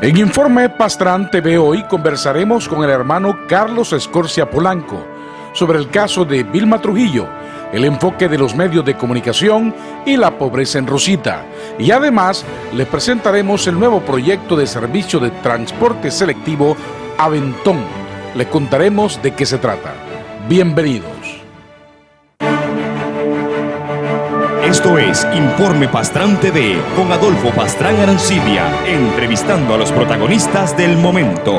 En Informe Pastrán TV hoy conversaremos con el hermano Carlos Escorcia Polanco sobre el caso de Vilma Trujillo, el enfoque de los medios de comunicación y la pobreza en Rosita. Y además les presentaremos el nuevo proyecto de servicio de transporte selectivo Aventón. Les contaremos de qué se trata. Bienvenidos. Esto es Informe Pastrán TV con Adolfo Pastrán Arancibia, entrevistando a los protagonistas del momento.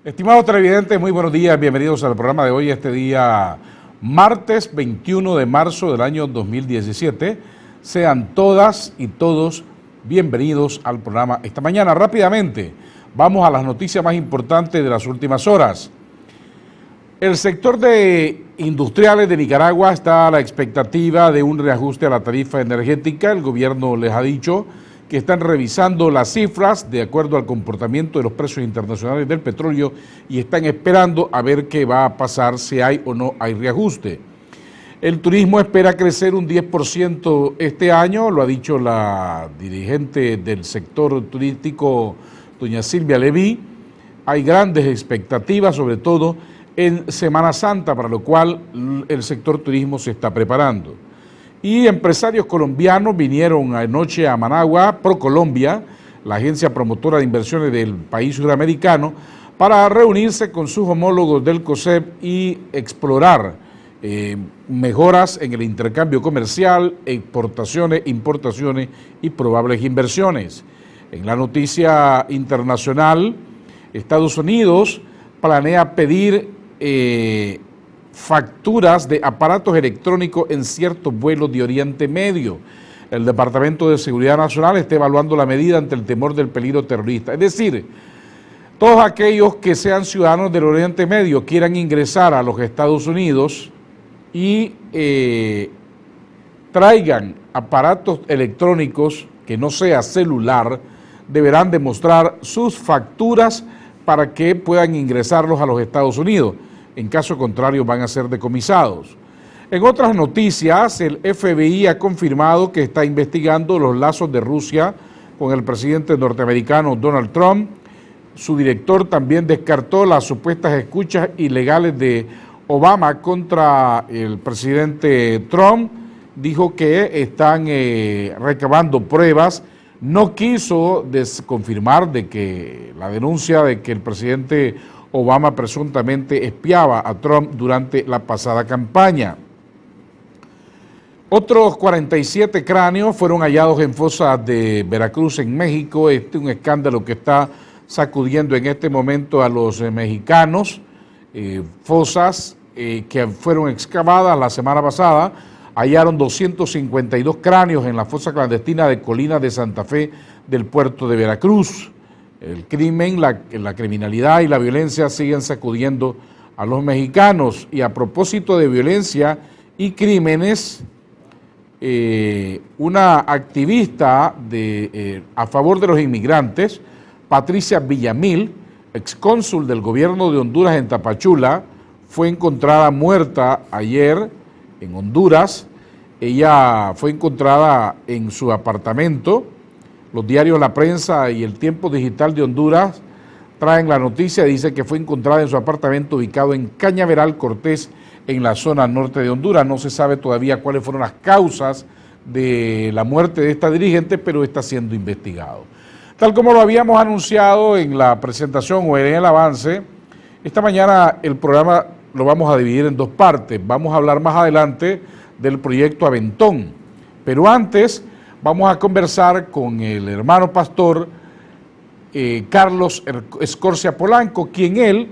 Estimados televidentes, muy buenos días, bienvenidos al programa de hoy, este día martes 21 de marzo del año 2017. Sean todas y todos bienvenidos al programa esta mañana. Rápidamente, vamos a las noticias más importantes de las últimas horas. El sector de industriales de Nicaragua está a la expectativa de un reajuste a la tarifa energética. El gobierno les ha dicho que están revisando las cifras de acuerdo al comportamiento de los precios internacionales del petróleo y están esperando a ver qué va a pasar, si hay o no hay reajuste. El turismo espera crecer un 10% este año, lo ha dicho la dirigente del sector turístico, doña Silvia Leví. Hay grandes expectativas, sobre todo en Semana Santa, para lo cual el sector turismo se está preparando. Y empresarios colombianos vinieron anoche a Managua, ProColombia, la agencia promotora de inversiones del país sudamericano, para reunirse con sus homólogos del COSEP y explorar mejoras en el intercambio comercial, exportaciones, importaciones y probables inversiones. En la noticia internacional, Estados Unidos planea pedir facturas de aparatos electrónicos en ciertos vuelos de Oriente Medio. El Departamento de Seguridad Nacional está evaluando la medida ante el temor del peligro terrorista. Es decir, todos aquellos que sean ciudadanos del Oriente Medio quieran ingresar a los Estados Unidos y traigan aparatos electrónicos que no sea celular, deberán demostrar sus facturas para que puedan ingresarlos a los Estados Unidos. En caso contrario van a ser decomisados. En otras noticias, el FBI ha confirmado que está investigando los lazos de Rusia con el presidente norteamericano Donald Trump. Su director también descartó las supuestas escuchas ilegales de Obama contra el presidente Trump. Dijo que están recabando pruebas. No quiso confirmar de que la denuncia de que el presidente Obama presuntamente espiaba a Trump durante la pasada campaña. Otros 47 cráneos fueron hallados en fosas de Veracruz, en México. Este es un escándalo que está sacudiendo en este momento a los mexicanos. Fosas que fueron excavadas la semana pasada. Hallaron 252 cráneos en la fosa clandestina de Colinas de Santa Fe del puerto de Veracruz. El crimen, la criminalidad y la violencia siguen sacudiendo a los mexicanos. Y a propósito de violencia y crímenes, una activista a favor de los inmigrantes, Patricia Villamil, excónsul del gobierno de Honduras en Tapachula, fue encontrada muerta ayer en Honduras. Ella fue encontrada en su apartamento. Los diarios La Prensa y El Tiempo Digital de Honduras traen la noticia, dice que fue encontrada en su apartamento ubicado en Cañaveral Cortés, en la zona norte de Honduras. No se sabe todavía cuáles fueron las causas de la muerte de esta dirigente, pero está siendo investigado. Tal como lo habíamos anunciado en la presentación o en el avance, esta mañana el programa lo vamos a dividir en dos partes. Vamos a hablar más adelante del proyecto Aventón, pero antes vamos a conversar con el hermano pastor Carlos Escorcia Polanco, quien él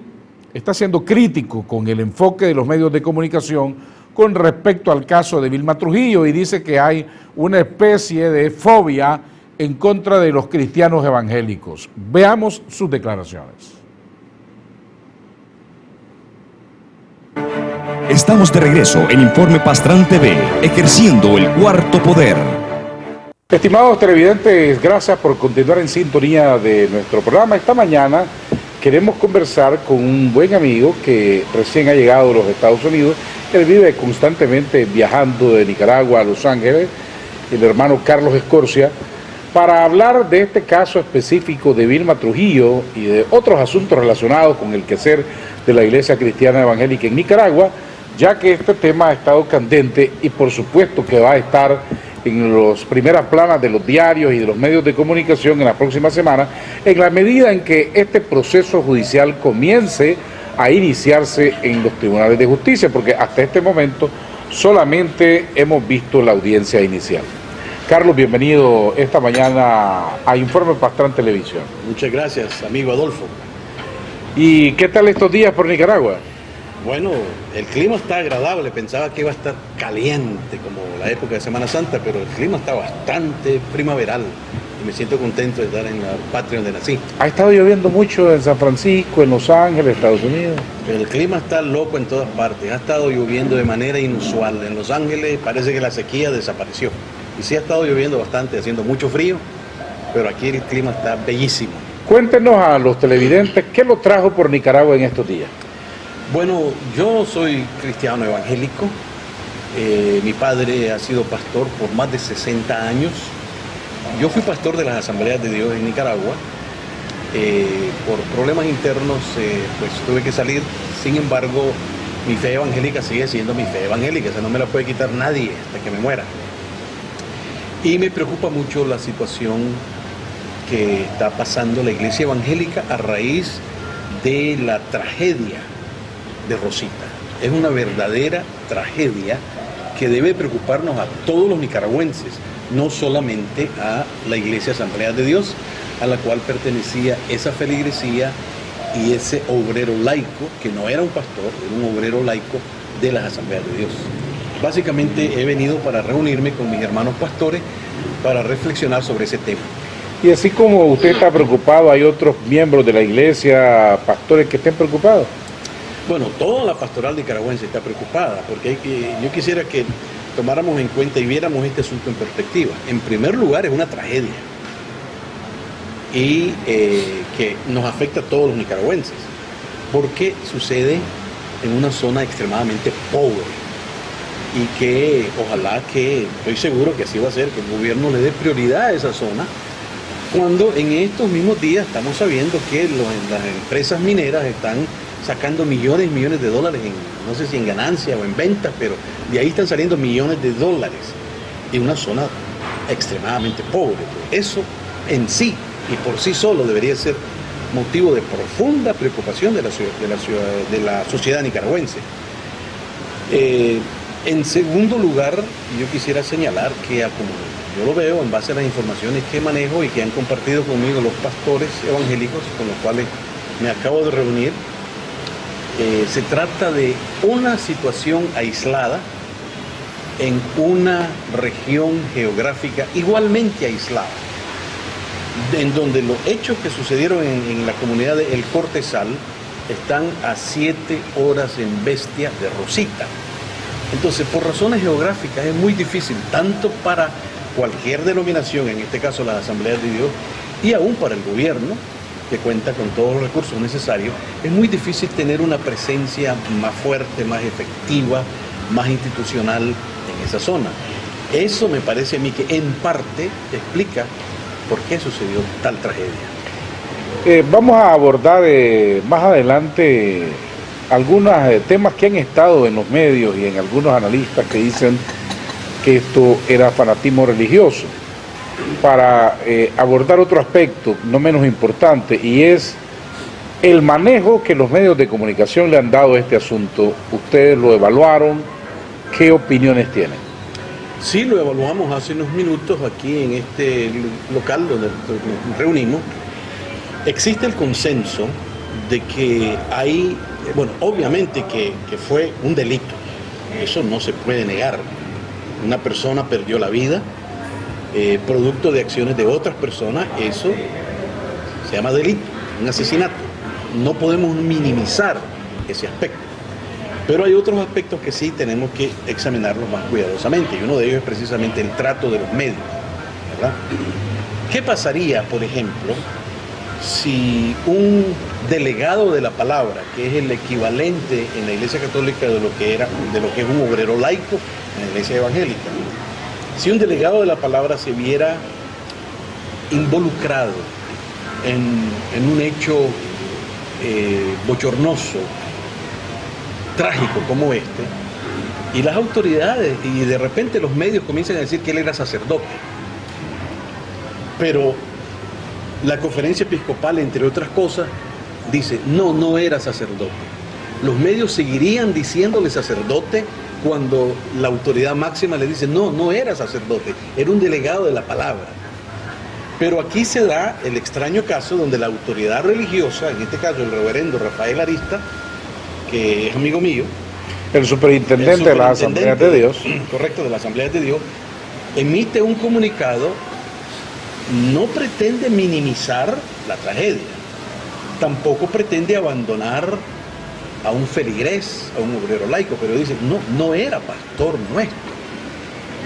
está siendo crítico con el enfoque de los medios de comunicación con respecto al caso de Vilma Trujillo, y dice que hay una especie de fobia en contra de los cristianos evangélicos. Veamos sus declaraciones. Estamos de regreso en Informe Pastrán TV, ejerciendo el cuarto poder. Estimados televidentes, gracias por continuar en sintonía de nuestro programa. Esta mañana queremos conversar con un buen amigo que recién ha llegado a los Estados Unidos. Él vive constantemente viajando de Nicaragua a Los Ángeles, el hermano Carlos Escorcia. para hablar de este caso específico de Vilma Trujillo y de otros asuntos relacionados con el quehacer de la Iglesia Cristiana Evangélica en Nicaragua, ya que este tema ha estado candente y por supuesto que va a estar en las primeras planas de los diarios y de los medios de comunicación en la próxima semana, en la medida en que este proceso judicial comience a iniciarse en los tribunales de justicia, porque hasta este momento solamente hemos visto la audiencia inicial. Carlos, bienvenido esta mañana a Informe Pastrán Televisión. Muchas gracias, amigo Adolfo. ¿Y qué tal estos días por Nicaragua? Bueno, el clima está agradable, pensaba que iba a estar caliente como la época de Semana Santa, pero el clima está bastante primaveral y me siento contento de estar en la patria donde nací. Ha estado lloviendo mucho en San Francisco, en Los Ángeles, Estados Unidos. Pero el clima está loco en todas partes, ha estado lloviendo de manera inusual. En Los Ángeles parece que la sequía desapareció y sí ha estado lloviendo bastante, haciendo mucho frío, pero aquí el clima está bellísimo. Cuéntenos a los televidentes qué lo trajo por Nicaragua en estos días. Bueno, yo soy cristiano evangélico, mi padre ha sido pastor por más de 60 años, yo fui pastor de las Asambleas de Dios en Nicaragua, por problemas internos pues tuve que salir, sin embargo mi fe evangélica sigue siendo mi fe evangélica, esa no me la puede quitar nadie hasta que me muera. Y me preocupa mucho la situación que está pasando la iglesia evangélica a raíz de la tragedia de Rosita. Es una verdadera tragedia que debe preocuparnos a todos los nicaragüenses, no solamente a la Iglesia Asamblea de Dios, a la cual pertenecía esa feligresía y ese obrero laico, que no era un pastor, era un obrero laico de las Asambleas de Dios. Básicamente he venido para reunirme con mis hermanos pastores para reflexionar sobre ese tema. Y así como usted está preocupado, ¿hay otros miembros de la iglesia, pastores que estén preocupados? Bueno, toda la pastoral nicaragüense está preocupada, porque yo quisiera que tomáramos en cuenta y viéramos este asunto en perspectiva. En primer lugar, es una tragedia y que nos afecta a todos los nicaragüenses, porque sucede en una zona extremadamente pobre y que ojalá que, estoy seguro que así va a ser, que el gobierno le dé prioridad a esa zona, cuando en estos mismos días estamos sabiendo que las empresas mineras están sacando millones y millones de dólares, no sé si en ganancia o en ventas, pero de ahí están saliendo millones de dólares en una zona extremadamente pobre. Eso en sí y por sí solo debería ser motivo de profunda preocupación de la sociedad nicaragüense. En segundo lugar, yo quisiera señalar que, como yo lo veo en base a las informaciones que manejo y que han compartido conmigo los pastores evangélicos con los cuales me acabo de reunir, se trata de una situación aislada en una región geográfica igualmente aislada, en donde los hechos que sucedieron en la comunidad de El Cortezal están a 7 horas en Bestia de Rosita. Entonces, por razones geográficas es muy difícil, tanto para cualquier denominación, en este caso las Asambleas de Dios, y aún para el gobierno, que cuenta con todos los recursos necesarios, es muy difícil tener una presencia más fuerte, más efectiva, más institucional en esa zona. Eso me parece a mí que en parte explica por qué sucedió tal tragedia. Vamos a abordar más adelante algunos temas que han estado en los medios y en algunos analistas que dicen que esto era fanatismo religioso, para abordar otro aspecto no menos importante, y es el manejo que los medios de comunicación le han dado a este asunto. Ustedes lo evaluaron, ¿qué opiniones tienen? Sí, lo evaluamos hace unos minutos aquí en este local donde nos reunimos. Existe el consenso de que hay, bueno, obviamente que fue un delito, eso no se puede negar. Una persona perdió la vida, producto de acciones de otras personas, eso se llama delito, un asesinato. No podemos minimizar ese aspecto. Pero hay otros aspectos que sí tenemos que examinarlos más cuidadosamente, y uno de ellos es precisamente el trato de los medios, ¿verdad? ¿Qué pasaría, por ejemplo, si un delegado de la palabra, que es el equivalente en la Iglesia Católica de lo que es un obrero laico en la Iglesia Evangélica, si un delegado de la palabra se viera involucrado en un hecho bochornoso, trágico como este, y las autoridades y de repente los medios comienzan a decir que él era sacerdote, pero la conferencia episcopal, entre otras cosas, dice no era sacerdote. Los medios seguirían diciéndole sacerdote cuando la autoridad máxima le dice no era sacerdote, era un delegado de la palabra. Pero aquí se da el extraño caso donde la autoridad religiosa, en este caso el reverendo Rafael Arista, que es amigo mío, el superintendente de las Asambleas de Dios, correcto, de las Asambleas de Dios, emite un comunicado, no pretende minimizar la tragedia, tampoco pretende abandonar a un feligrés, a un obrero laico, pero dice, no era pastor nuestro,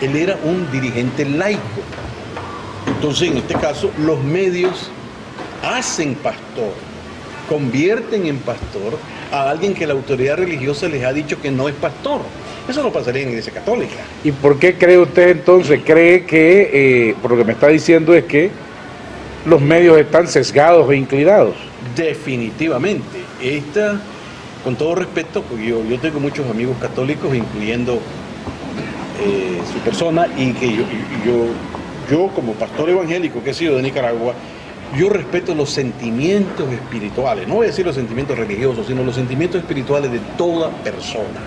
él era un dirigente laico. Entonces, en este caso, los medios hacen pastor, convierten en pastor a alguien que la autoridad religiosa les ha dicho que no es pastor. Eso no pasaría en la Iglesia Católica. ¿Y por qué cree usted entonces? ¿Cree que, por lo que me está diciendo, es que los medios están sesgados e inclinados? Definitivamente. Esta, con todo respeto, porque yo tengo muchos amigos católicos, incluyendo su persona, y que yo como pastor evangélico que he sido de Nicaragua, yo respeto los sentimientos espirituales, no voy a decir los sentimientos religiosos, sino los sentimientos espirituales de toda persona,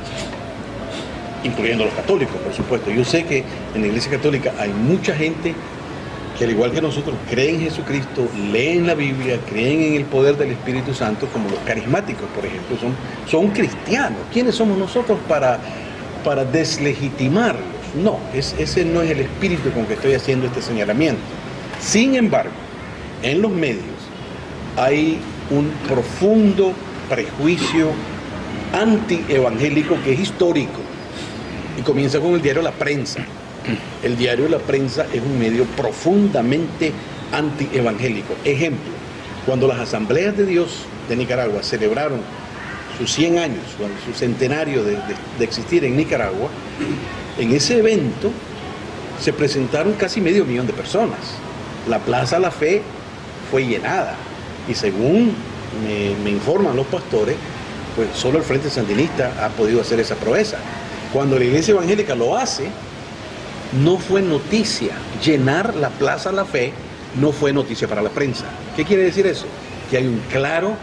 incluyendo los católicos, por supuesto. Yo sé que en la Iglesia Católica hay mucha gente que, al igual que nosotros, creen en Jesucristo, leen la Biblia, creen en el poder del Espíritu Santo, como los carismáticos, por ejemplo, son cristianos. ¿Quiénes somos nosotros para deslegitimarlos? No, ese no es el espíritu con que estoy haciendo este señalamiento. Sin embargo, en los medios hay un profundo prejuicio antievangélico que es histórico y comienza con el diario La Prensa. El diario La Prensa es un medio profundamente antievangélico. Ejemplo, cuando las Asambleas de Dios de Nicaragua celebraron sus 100 años, su centenario de existir en Nicaragua, en ese evento se presentaron casi 500,000 de personas. La Plaza La Fe fue llenada y según me informan los pastores, pues solo el Frente Sandinista ha podido hacer esa proeza. Cuando la Iglesia Evangélica lo hace, no fue noticia. Llenar la Plaza La Fe no fue noticia para la prensa. ¿Qué quiere decir eso? Que hay un claro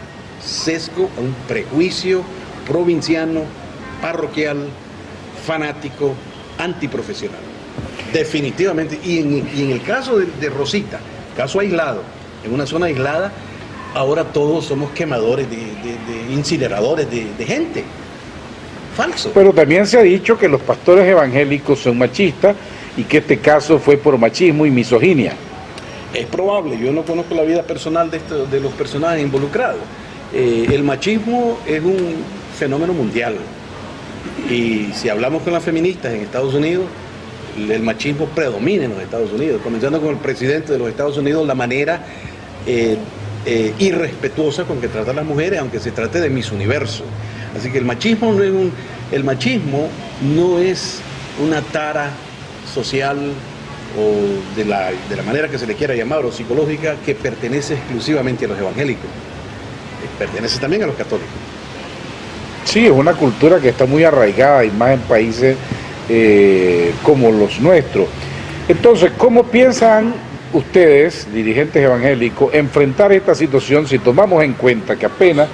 sesgo, un prejuicio provinciano, parroquial, fanático, antiprofesional. Definitivamente. Y en el caso de Rosita, caso aislado, en una zona aislada, ahora todos somos quemadores de incineradores de gente. Falso. Pero también se ha dicho que los pastores evangélicos son machistas y que este caso fue por machismo y misoginia. Es probable, yo no conozco la vida personal de los personajes involucrados. El machismo es un fenómeno mundial. Y si hablamos con las feministas en Estados Unidos, el machismo predomina en los Estados Unidos, comenzando con el presidente de los Estados Unidos, la manera irrespetuosa con que trata a las mujeres, aunque se trate de Miss Universo. Así que el machismo no es una tara social o de la manera que se le quiera llamar, o psicológica, que pertenece exclusivamente a los evangélicos. Pertenece también a los católicos. Sí, es una cultura que está muy arraigada y más en países como los nuestros. Entonces, ¿cómo piensan ustedes, dirigentes evangélicos, enfrentar esta situación si tomamos en cuenta que apenas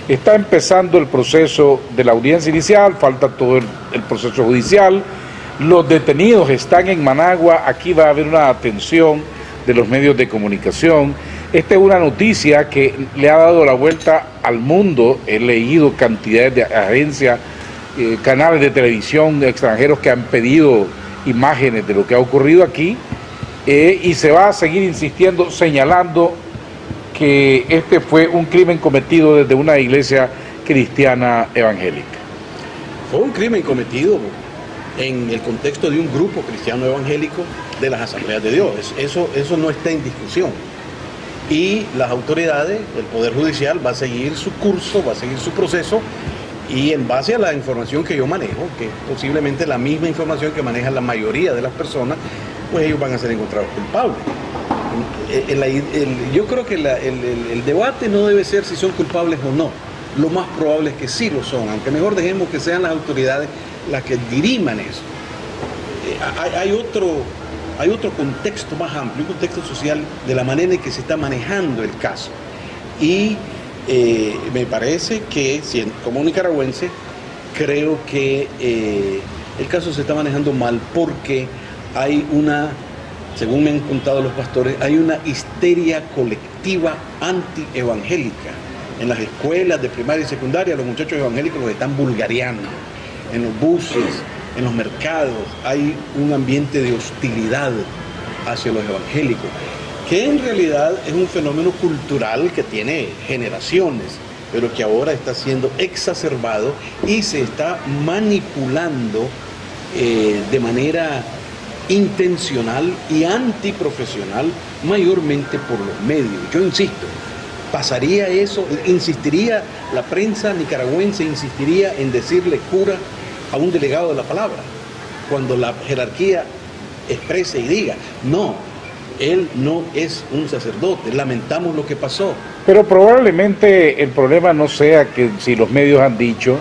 está empezando el proceso de la audiencia inicial, falta todo el proceso judicial, los detenidos están en Managua, aquí va a haber una atención de los medios de comunicación? Esta es una noticia que le ha dado la vuelta al mundo. He leído cantidades de agencias, canales de televisión extranjeros que han pedido imágenes de lo que ha ocurrido aquí, y se va a seguir insistiendo, señalando que este fue un crimen cometido desde una iglesia cristiana evangélica. Fue un crimen cometido en el contexto de un grupo cristiano evangélico de las Asambleas de Dios. Eso no está en discusión. Y las autoridades, el Poder Judicial va a seguir su curso, va a seguir su proceso, y en base a la información que yo manejo, que es posiblemente la misma información que maneja la mayoría de las personas, pues ellos van a ser encontrados culpables. Yo creo que el debate no debe ser si son culpables o no. Lo más probable es que sí lo son, aunque mejor dejemos que sean las autoridades las que diriman eso. Hay otro contexto más amplio, un contexto social de la manera en que se está manejando el caso. Y me parece que, como nicaragüense, creo que el caso se está manejando mal porque hay según me han contado los pastores, hay una histeria colectiva anti-evangélica. En las escuelas de primaria y secundaria los muchachos evangélicos los están vulgareando. En los buses, en los mercados, hay un ambiente de hostilidad hacia los evangélicos, que en realidad es un fenómeno cultural que tiene generaciones, pero que ahora está siendo exacerbado y se está manipulando de manera intencional y antiprofesional, mayormente por los medios. Yo insisto, pasaría eso, insistiría la prensa nicaragüense, insistiría en decirle cura a un delegado de la palabra, cuando la jerarquía exprese y diga, no, él no es un sacerdote, lamentamos lo que pasó. Pero probablemente el problema no sea que si los medios han dicho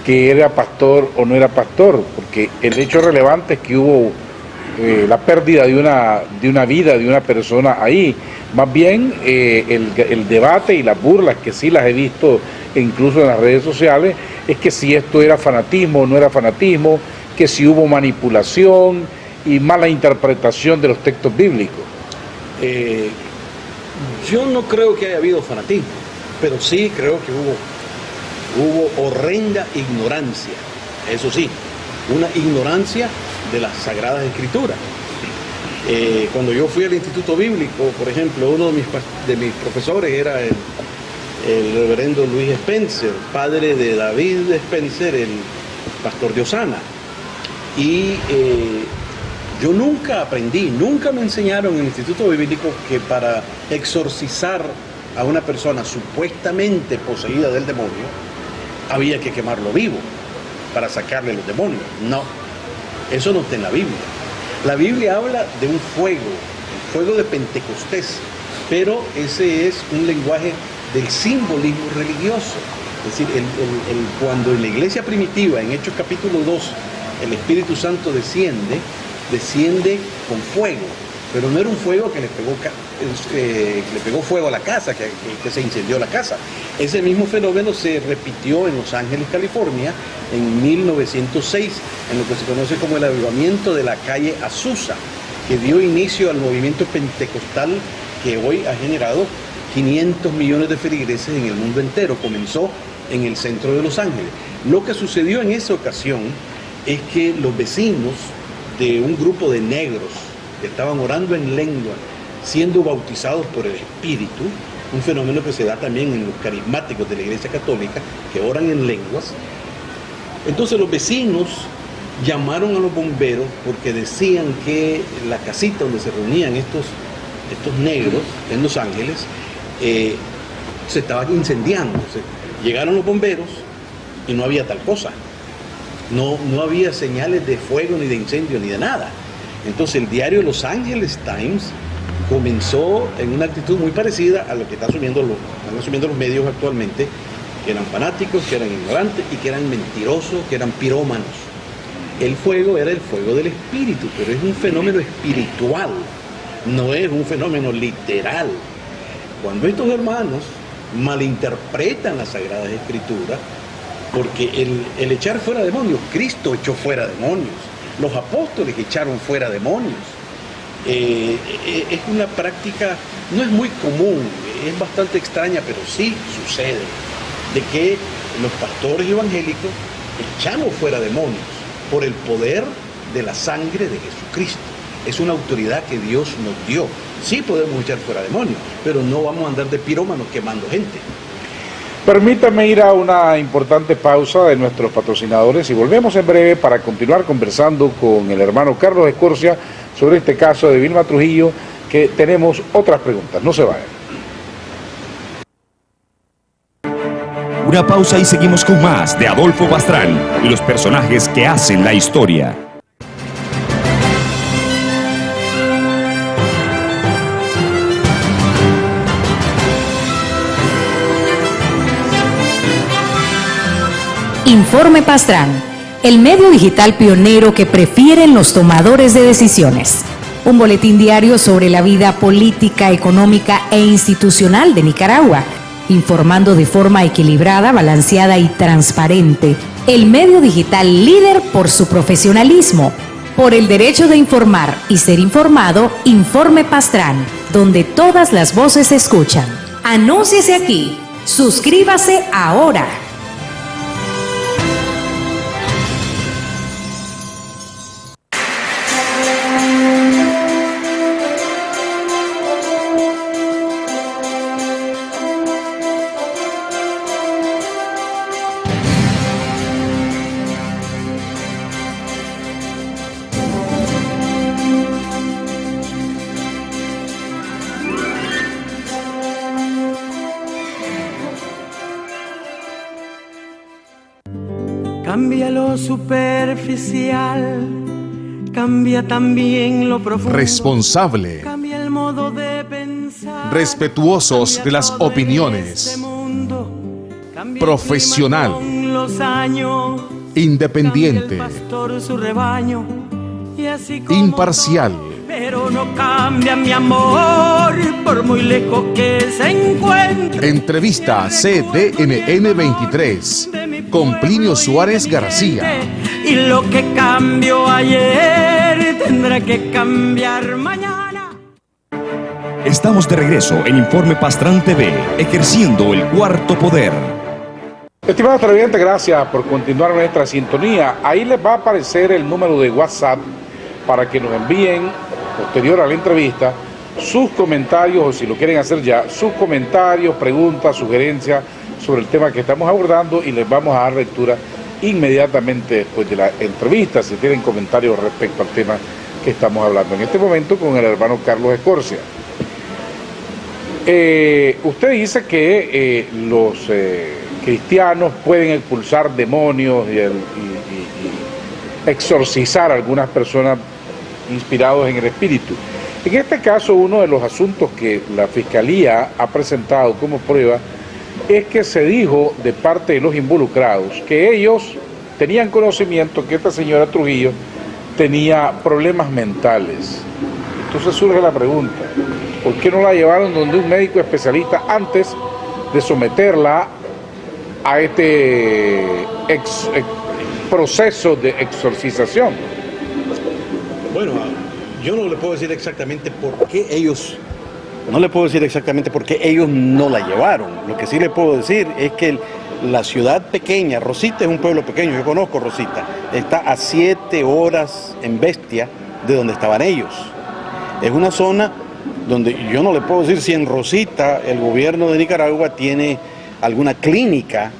que era pastor o no era pastor, porque el hecho relevante es que hubo la pérdida de una vida, de una persona ahí. Más bien el debate y las burlas, que sí las he visto incluso en las redes sociales, es que si esto era fanatismo o no era fanatismo, que si hubo manipulación y mala interpretación de los textos bíblicos. Yo no creo que haya habido fanatismo, pero sí creo que hubo horrenda ignorancia, eso sí, una ignorancia de las Sagradas Escrituras. Cuando yo fui al Instituto Bíblico, por ejemplo, uno de mis profesores era el reverendo Luis Spencer, padre de David Spencer, el pastor de Osana. Y yo nunca me enseñaron en el Instituto Bíblico que para exorcizar a una persona supuestamente poseída del demonio, había que quemarlo vivo para sacarle los demonios. No, eso no está en la Biblia. La Biblia habla de un fuego, el fuego de Pentecostés, pero ese es un lenguaje del simbolismo religioso. Es decir, cuando en la iglesia primitiva, en Hechos capítulo 2, el Espíritu Santo desciende con fuego, pero no era un fuego que le pegó fuego a la casa, que se incendió la casa. Ese mismo fenómeno se repitió en Los Ángeles, California, en 1906, en lo que se conoce como el avivamiento de la calle Azusa, que dio inicio al movimiento pentecostal que hoy ha generado 500 millones de feligreses en el mundo entero. Comenzó en el centro de Los Ángeles. Lo que sucedió en esa ocasión es que los vecinos de un grupo de negros que estaban orando en lengua, siendo bautizados por el Espíritu, un fenómeno que se da también en los carismáticos de la Iglesia Católica, que oran en lenguas. Entonces los vecinos llamaron a los bomberos porque decían que la casita donde se reunían estos negros en Los Ángeles se estaba incendiando. Llegaron los bomberos y no había tal cosa. No había señales de fuego, ni de incendio, ni de nada. Entonces el diario Los Angeles Times comenzó en una actitud muy parecida a lo que están asumiendo los medios actualmente, que eran fanáticos, que eran ignorantes y que eran mentirosos, que eran pirómanos. El fuego era el fuego del espíritu, pero es un fenómeno espiritual, no es un fenómeno literal. Cuando estos hermanos malinterpretan las Sagradas Escrituras, porque el echar fuera demonios, Cristo echó fuera demonios, los apóstoles echaron fuera demonios. Es una práctica, no es muy común, es bastante extraña, pero sí sucede, de que los pastores evangélicos echamos fuera demonios por el poder de la sangre de Jesucristo. Es una autoridad que Dios nos dio. Sí podemos echar fuera demonios, pero no vamos a andar de pirómanos quemando gente. Permítame ir a una importante pausa de nuestros patrocinadores y volvemos en breve para continuar conversando con el hermano Carlos Escorcia sobre este caso de Vilma Trujillo, que tenemos otras preguntas. No se vayan. Una pausa y seguimos con más de Adolfo Pastrán y los personajes que hacen la historia. Informe Pastrán, el medio digital pionero que prefieren los tomadores de decisiones. Un boletín diario sobre la vida política, económica e institucional de Nicaragua, informando de forma equilibrada, balanceada y transparente. El medio digital líder por su profesionalismo, por el derecho de informar y ser informado. Informe Pastrán, donde todas las voces se escuchan. Anúnciese aquí. Suscríbase ahora. Cambia lo superficial, cambia también lo profundo. Responsable. Cambia el modo de pensar. Respetuosos de las opiniones. Profesional. Los años, Independiente. cambia el pastor su rebaño, y así como Imparcial. todo, pero no cambia mi amor, por muy lejos que se encuentre. Entrevista CDNN 23 con Plinio Suárez García. Y lo que cambió ayer tendrá que cambiar mañana. Estamos de regreso en Informe Pastrán TV, ejerciendo el cuarto poder. Estimados televidentes, gracias por continuar en nuestra sintonía. Ahí les va a aparecer el número de WhatsApp para que nos envíen, posterior a la entrevista, sus comentarios, o si lo quieren hacer ya, sus comentarios, preguntas, sugerencias sobre el tema que estamos abordando, y les vamos a dar lectura inmediatamente después de la entrevista, si tienen comentarios respecto al tema que estamos hablando en este momento con el hermano Carlos Escorcia. Usted dice que los cristianos pueden expulsar demonios y exorcizar a algunas personas inspirados en el Espíritu. En este caso, uno de los asuntos que la Fiscalía ha presentado como prueba es que se dijo de parte de los involucrados que ellos tenían conocimiento que esta señora Trujillo tenía problemas mentales. Entonces surge la pregunta, ¿por qué no la llevaron donde un médico especialista antes de someterla a este proceso de exorcización? Bueno, yo no le puedo decir exactamente por qué ellos, no le puedo decir exactamente por qué ellos no la llevaron. Lo que sí le puedo decir es que la ciudad pequeña, Rosita es un pueblo pequeño, yo conozco Rosita, está a 7 horas en Bestia de donde estaban ellos. Es una zona donde yo no le puedo decir si en Rosita el gobierno de Nicaragua tiene alguna clínica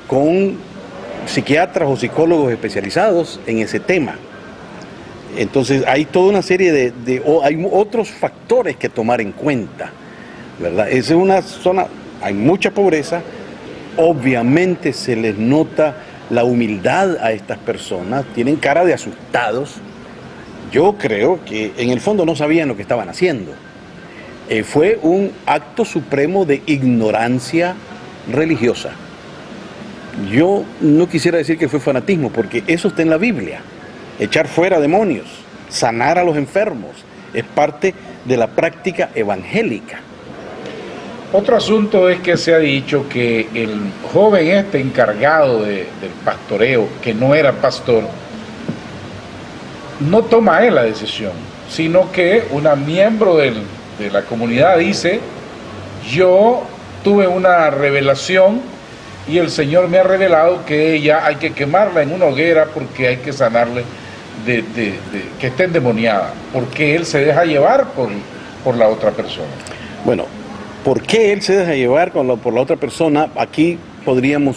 con psiquiatras o psicólogos especializados en ese tema. Entonces hay toda una serie hay otros factores que tomar en cuenta, ¿verdad? Es una zona, hay mucha pobreza, obviamente se les nota la humildad a estas personas, tienen cara de asustados. Yo creo que en el fondo no sabían lo que estaban haciendo. Fue un acto supremo de ignorancia religiosa. Yo no quisiera decir que fue fanatismo, porque eso está en la Biblia. Echar fuera demonios, sanar a los enfermos, es parte de la práctica evangélica. Otro asunto es que se ha dicho que el joven encargado del pastoreo, que no era pastor, no toma él la decisión, sino que una miembro de la comunidad dice: yo tuve una revelación y el Señor me ha revelado que ella hay que quemarla en una hoguera porque hay que sanarle que esté endemoniada, porque él se deja llevar por la otra persona. Bueno, ¿por qué él se deja llevar por la otra persona? Aquí podríamos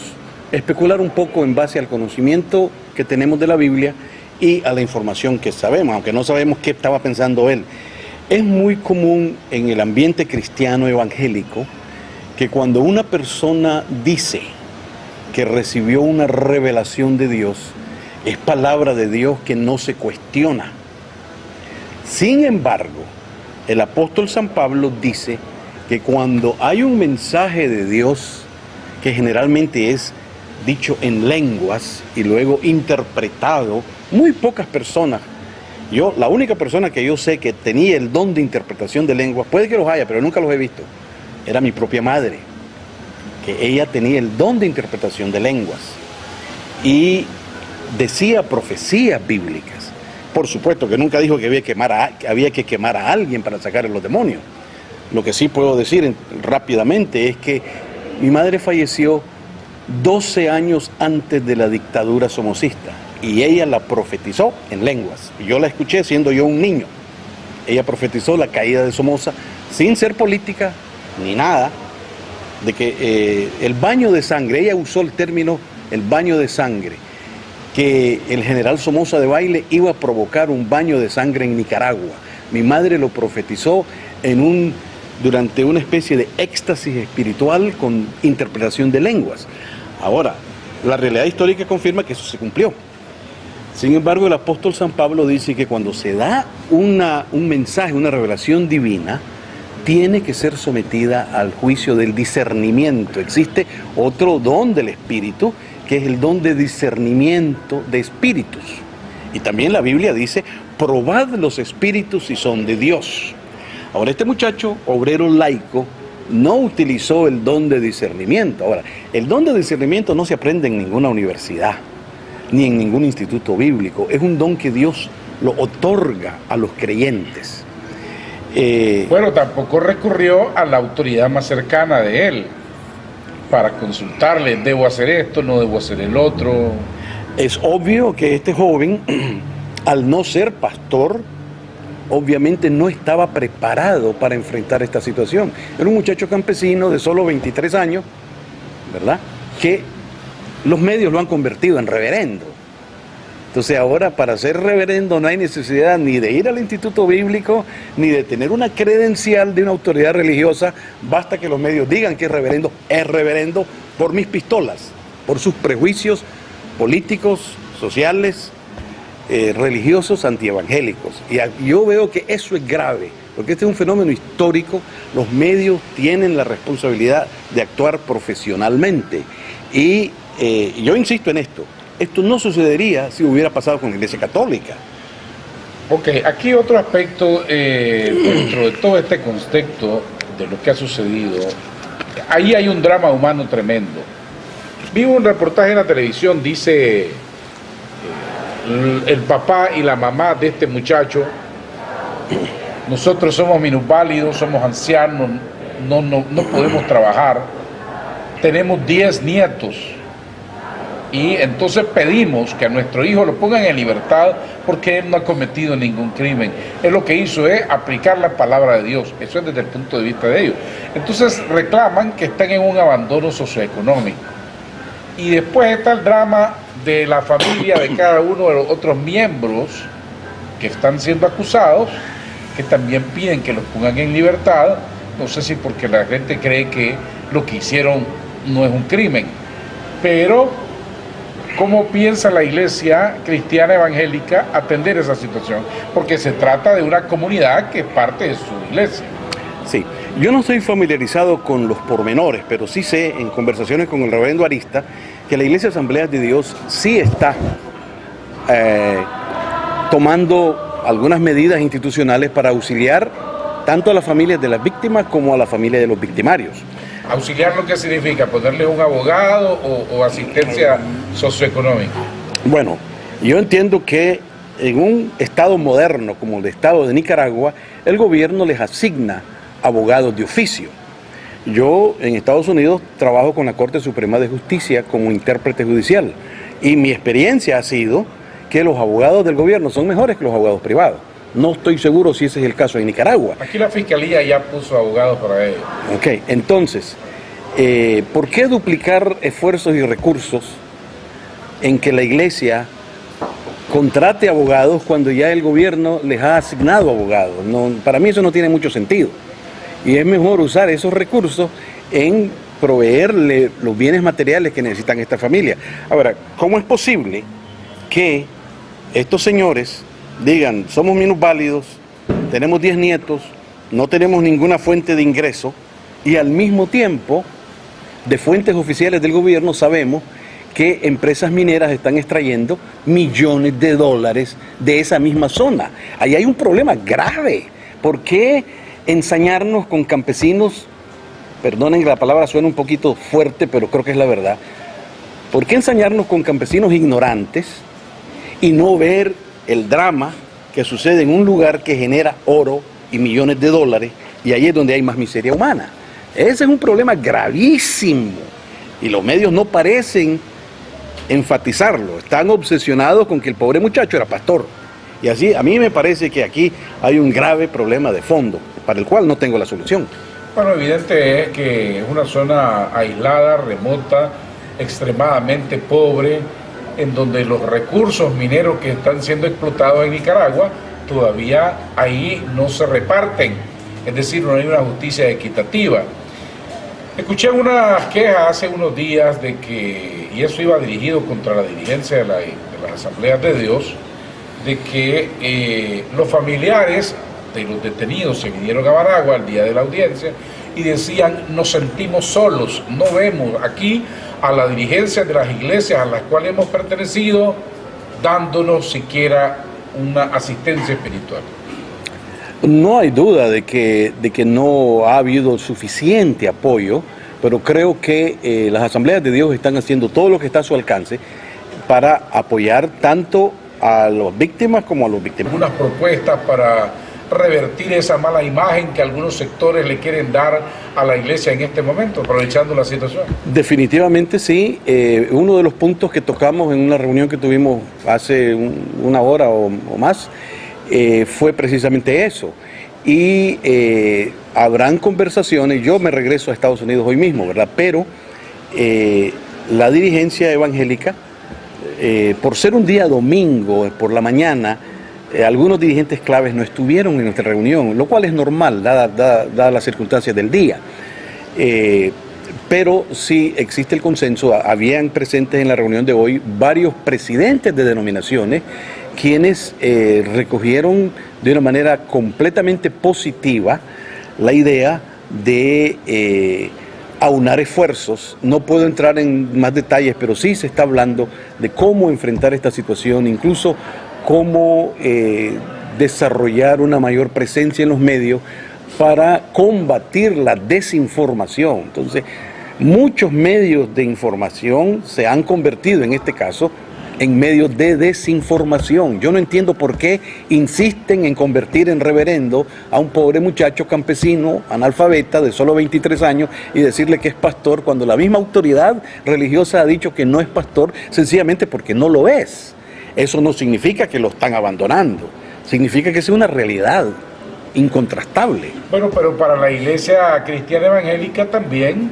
especular un poco en base al conocimiento que tenemos de la Biblia y a la información que sabemos, aunque no sabemos qué estaba pensando él. Es muy común en el ambiente cristiano evangélico que cuando una persona dice que recibió una revelación de Dios, es palabra de Dios que no se cuestiona. Sin embargo, el apóstol San Pablo dice que cuando hay un mensaje de Dios, que generalmente es dicho en lenguas y luego interpretado. Muy pocas personas, la única persona que yo sé que tenía el don de interpretación de lenguas, puede que los haya, pero nunca los he visto, era mi propia madre, que ella tenía el don de interpretación de lenguas y decía profecías bíblicas. Por supuesto que nunca dijo que había que quemar a alguien para sacar a los demonios. Lo que sí puedo decir rápidamente es que mi madre falleció 12 años antes de la dictadura somocista y ella la profetizó en lenguas. Yo la escuché siendo yo un niño. Ella profetizó la caída de Somoza sin ser política ni nada, de que el baño de sangre, ella usó el término el baño de sangre, que el general Somoza Debayle iba a provocar un baño de sangre en Nicaragua. Mi madre lo profetizó durante una especie de éxtasis espiritual con interpretación de lenguas. Ahora, la realidad histórica confirma que eso se cumplió. Sin embargo, el apóstol San Pablo dice que cuando se da un mensaje, una revelación divina, tiene que ser sometida al juicio del discernimiento. Existe otro don del Espíritu, que es el don de discernimiento de espíritus. Y también la Biblia dice, probad los espíritus si son de Dios. Ahora, este muchacho, obrero laico, no utilizó el don de discernimiento. Ahora, el don de discernimiento no se aprende en ninguna universidad, ni en ningún instituto bíblico. Es un don que Dios lo otorga a los creyentes. Bueno, tampoco recurrió a la autoridad más cercana de él para consultarle, debo hacer esto, no debo hacer el otro. Es obvio que este joven, al no ser pastor, obviamente no estaba preparado para enfrentar esta situación. Era un muchacho campesino de solo 23 años, ¿verdad?, que los medios lo han convertido en reverendo. Entonces ahora, para ser reverendo no hay necesidad ni de ir al instituto bíblico, ni de tener una credencial de una autoridad religiosa. Basta que los medios digan que es reverendo por mis pistolas, por sus prejuicios políticos, sociales, religiosos, antievangélicos. Y yo veo que eso es grave, porque este es un fenómeno histórico. Los medios tienen la responsabilidad de actuar profesionalmente. Y yo insisto en esto. Esto no sucedería si hubiera pasado con la Iglesia Católica. Ok, aquí otro aspecto dentro de todo este contexto de lo que ha sucedido. Ahí hay un drama humano tremendo. Vi un reportaje en la televisión, dice el papá y la mamá de este muchacho: nosotros somos minusválidos, somos ancianos, no podemos trabajar, tenemos 10 nietos. Y entonces pedimos que a nuestro hijo lo pongan en libertad porque él no ha cometido ningún crimen. Él lo que hizo es aplicar la palabra de Dios. Eso es desde el punto de vista de ellos. Entonces reclaman que están en un abandono socioeconómico. Y después está el drama de la familia de cada uno de los otros miembros que están siendo acusados, que también piden que los pongan en libertad. No sé si porque la gente cree que lo que hicieron no es un crimen. Pero ¿cómo piensa la Iglesia Cristiana Evangélica atender esa situación? Porque se trata de una comunidad que es parte de su iglesia. Sí, yo no estoy familiarizado con los pormenores, pero sí sé, en conversaciones con el reverendo Arista, que la Iglesia Asambleas de Dios sí está tomando algunas medidas institucionales para auxiliar tanto a las familias de las víctimas como a la familia de los victimarios. ¿Auxiliar lo que significa? ¿Ponerle un abogado o asistencia socioeconómica? Bueno, yo entiendo que en un estado moderno como el estado de Nicaragua, el gobierno les asigna abogados de oficio. Yo en Estados Unidos trabajo con la Corte Suprema de Justicia como intérprete judicial y mi experiencia ha sido que los abogados del gobierno son mejores que los abogados privados. No estoy seguro si ese es el caso en Nicaragua. Aquí la Fiscalía ya puso abogados para ello. Ok, entonces, ¿por qué duplicar esfuerzos y recursos en que la Iglesia contrate abogados cuando ya el gobierno les ha asignado abogados? No, para mí eso no tiene mucho sentido. Y es mejor usar esos recursos en proveerle los bienes materiales que necesitan esta familia. Ahora, ¿cómo es posible que estos señores digan, somos minusválidos, tenemos 10 nietos, no tenemos ninguna fuente de ingreso, y al mismo tiempo, de fuentes oficiales del gobierno sabemos que empresas mineras están extrayendo millones de dólares de esa misma zona. Ahí hay un problema grave. ¿Por qué ensañarnos con campesinos? Perdonen que la palabra suena un poquito fuerte, pero creo que es la verdad. ¿Por qué ensañarnos con campesinos ignorantes y no ver el drama que sucede en un lugar que genera oro y millones de dólares, y ahí es donde hay más miseria humana? Ese es un problema gravísimo y los medios no parecen enfatizarlo. Están obsesionados con que el pobre muchacho era pastor. Y así a mí me parece que aquí hay un grave problema de fondo para el cual no tengo la solución. Bueno, evidente es que es una zona aislada, remota, extremadamente pobre, en donde los recursos mineros que están siendo explotados en Nicaragua todavía ahí no se reparten, es decir, no hay una justicia equitativa. Escuché unas quejas hace unos días de que, y eso iba dirigido contra la dirigencia de las Asambleas de Dios, de que los familiares de los detenidos se vinieron a Managua al día de la audiencia y decían: nos sentimos solos, no vemos aquí a la dirigencia de las iglesias a las cuales hemos pertenecido dándonos siquiera una asistencia espiritual. No hay duda de que no ha habido suficiente apoyo, pero creo que las Asambleas de Dios están haciendo todo lo que está a su alcance para apoyar tanto a las víctimas como a los víctimas. Unas propuestas para revertir esa mala imagen que algunos sectores le quieren dar a la iglesia en este momento, aprovechando la situación. Definitivamente sí. Uno de los puntos que tocamos en una reunión que tuvimos hace una hora o más fue precisamente eso. Y habrán conversaciones. Yo me regreso a Estados Unidos hoy mismo, ¿verdad? Pero la dirigencia evangélica, por ser un día domingo por la mañana, algunos dirigentes claves no estuvieron en nuestra reunión, lo cual es normal, dadas las circunstancias del día. Pero sí existe el consenso. Habían presentes en la reunión de hoy varios presidentes de denominaciones quienes recogieron de una manera completamente positiva la idea de aunar esfuerzos. No puedo entrar en más detalles, pero sí se está hablando de cómo enfrentar esta situación, incluso cómo desarrollar una mayor presencia en los medios para combatir la desinformación. Entonces, muchos medios de información se han convertido, en este caso, en medios de desinformación. Yo no entiendo por qué insisten en convertir en reverendo a un pobre muchacho campesino, analfabeta, de solo 23 años, y decirle que es pastor, cuando la misma autoridad religiosa ha dicho que no es pastor, sencillamente porque no lo es. Eso no significa que lo están abandonando, significa que es una realidad incontrastable. Bueno, pero para la iglesia cristiana evangélica también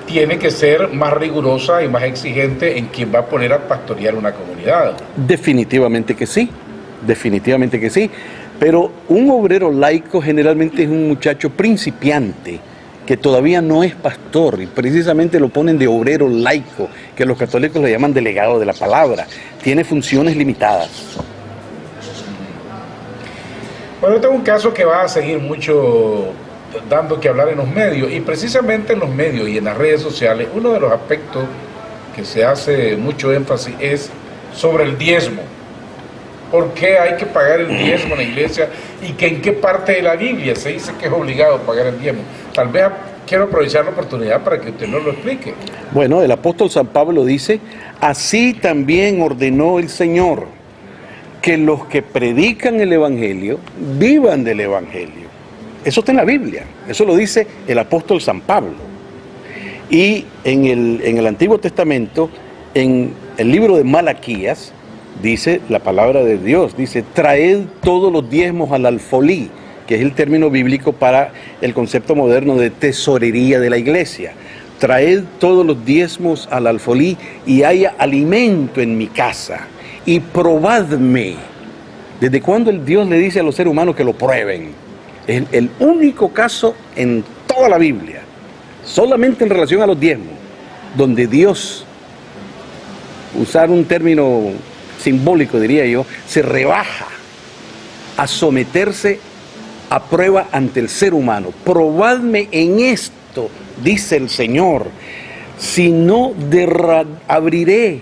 tiene que ser más rigurosa y más exigente en quien va a poner a pastorear una comunidad. Definitivamente que sí, pero un obrero laico generalmente es un muchacho principiante que todavía no es pastor, y precisamente lo ponen de obrero laico, que los católicos le llaman delegado de la palabra. Tiene funciones limitadas. Bueno, este es un caso que va a seguir mucho dando que hablar en los medios, y precisamente en los medios y en las redes sociales, uno de los aspectos que se hace mucho énfasis es sobre el diezmo. ¿Por qué hay que pagar el diezmo en la iglesia y que en qué parte de la Biblia se dice que es obligado pagar el diezmo? Tal vez quiero aprovechar la oportunidad para que usted nos lo explique. Bueno, el apóstol San Pablo dice: así también ordenó el Señor que los que predican el Evangelio vivan del Evangelio. Eso está en la Biblia, eso lo dice el apóstol San Pablo. Y en el Antiguo Testamento, en el libro de Malaquías, dice la palabra de Dios, dice: traed todos los diezmos al alfolí, que es el término bíblico para el concepto moderno de tesorería de la iglesia. Traed todos los diezmos al alfolí y haya alimento en mi casa, y probadme. ¿Desde cuándo el Dios le dice a los seres humanos que lo prueben? Es el único caso en toda la Biblia, solamente en relación a los diezmos, donde Dios, usar un término simbólico diría yo, se rebaja a someterse a prueba ante el ser humano. Probadme en esto, dice el Señor. sino abriré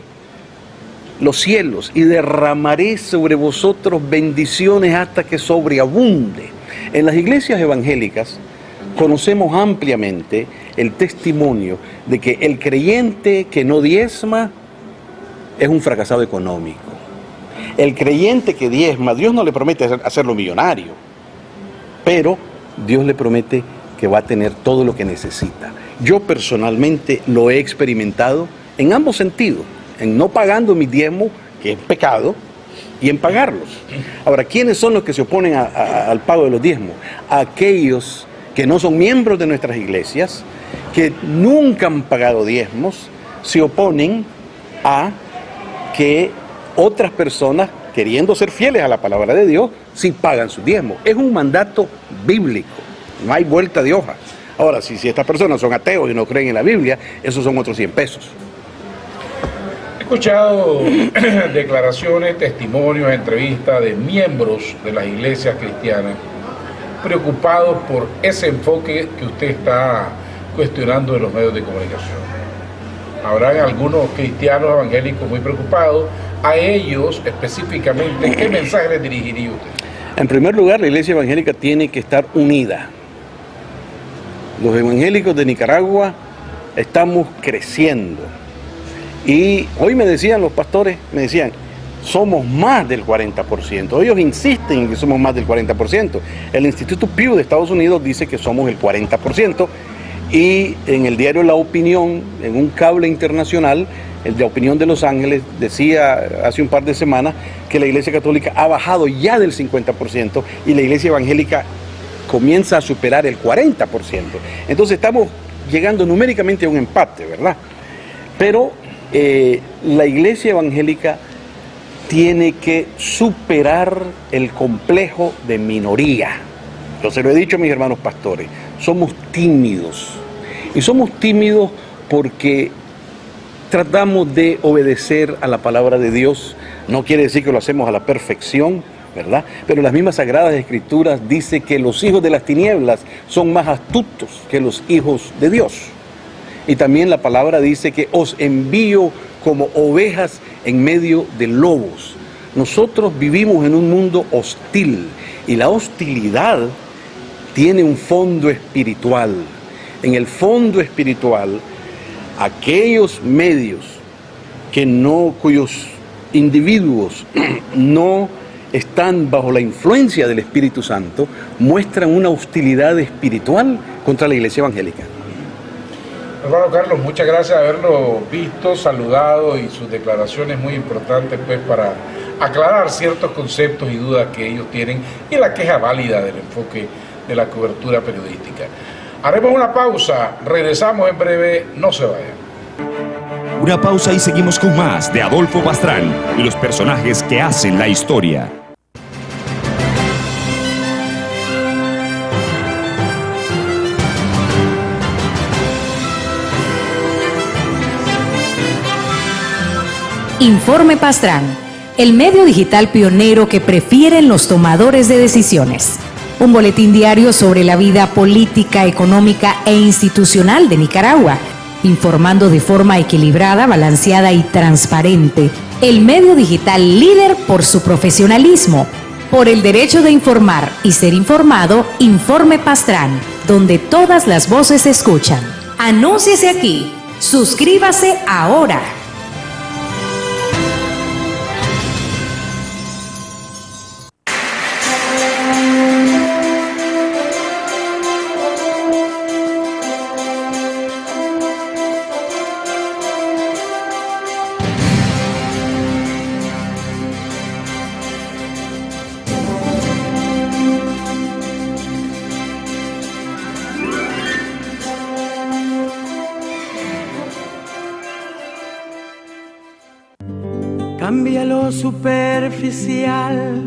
los cielos y derramaré sobre vosotros bendiciones hasta que sobreabunde. En las iglesias evangélicas conocemos ampliamente el testimonio de que el creyente que no diezma es un fracasado económico. El creyente que diezma, Dios no le promete hacerlo millonario, pero Dios le promete que va a tener todo lo que necesita. Yo personalmente lo he experimentado en ambos sentidos, en no pagando mis diezmos, que es pecado, y en pagarlos. Ahora, ¿quiénes son los que se oponen al pago de los diezmos? Aquellos que no son miembros de nuestras iglesias, que nunca han pagado diezmos, se oponen a que otras personas, queriendo ser fieles a la palabra de Dios, sí pagan sus diezmos. Es un mandato bíblico, no hay vuelta de hoja. Ahora, si estas personas son ateos y no creen en la Biblia, esos son otros 100 pesos. He escuchado declaraciones, testimonios, entrevistas de miembros de las iglesias cristianas preocupados por ese enfoque que usted está cuestionando de los medios de comunicación. Habrán algunos cristianos evangélicos muy preocupados. A ellos específicamente, ¿qué mensaje les dirigiría usted? En primer lugar, la iglesia evangélica tiene que estar unida. Los evangélicos de Nicaragua estamos creciendo. Y hoy me decían los pastores, somos más del 40%. Ellos insisten en que somos más del 40%. El Instituto Pew de Estados Unidos dice que somos el 40%. Y en el diario La Opinión, en un cable internacional, el de Opinión de Los Ángeles, decía hace un par de semanas que la Iglesia Católica ha bajado ya del 50% y la Iglesia Evangélica comienza a superar el 40%. Entonces estamos llegando numéricamente a un empate, ¿verdad? Pero la Iglesia Evangélica tiene que superar el complejo de minoría. Yo se lo he dicho a mis hermanos pastores, somos tímidos. Y somos tímidos porque tratamos de obedecer a la palabra de Dios. No quiere decir que lo hacemos a la perfección, ¿verdad? Pero las mismas Sagradas Escrituras dicen que los hijos de las tinieblas son más astutos que los hijos de Dios. Y también la palabra dice que os envío como ovejas en medio de lobos. Nosotros vivimos en un mundo hostil y la hostilidad tiene un fondo espiritual. En el fondo espiritual, aquellos medios cuyos individuos no están bajo la influencia del Espíritu Santo, muestran una hostilidad espiritual contra la Iglesia Evangélica. Hermano Carlos, muchas gracias de haberlo visto, saludado y sus declaraciones muy importantes pues para aclarar ciertos conceptos y dudas que ellos tienen y la queja válida del enfoque de la cobertura periodística. Haremos una pausa, regresamos en breve, no se vayan. Una pausa y seguimos con más de Adolfo Pastrán y los personajes que hacen la historia. Informe Pastrán, el medio digital pionero que prefieren los tomadores de decisiones. Un boletín diario sobre la vida política, económica e institucional de Nicaragua, informando de forma equilibrada, balanceada y transparente. El medio digital líder por su profesionalismo, por el derecho de informar y ser informado. Informe Pastrán, donde todas las voces se escuchan. Anúnciese aquí. Suscríbase ahora. Cambia lo superficial,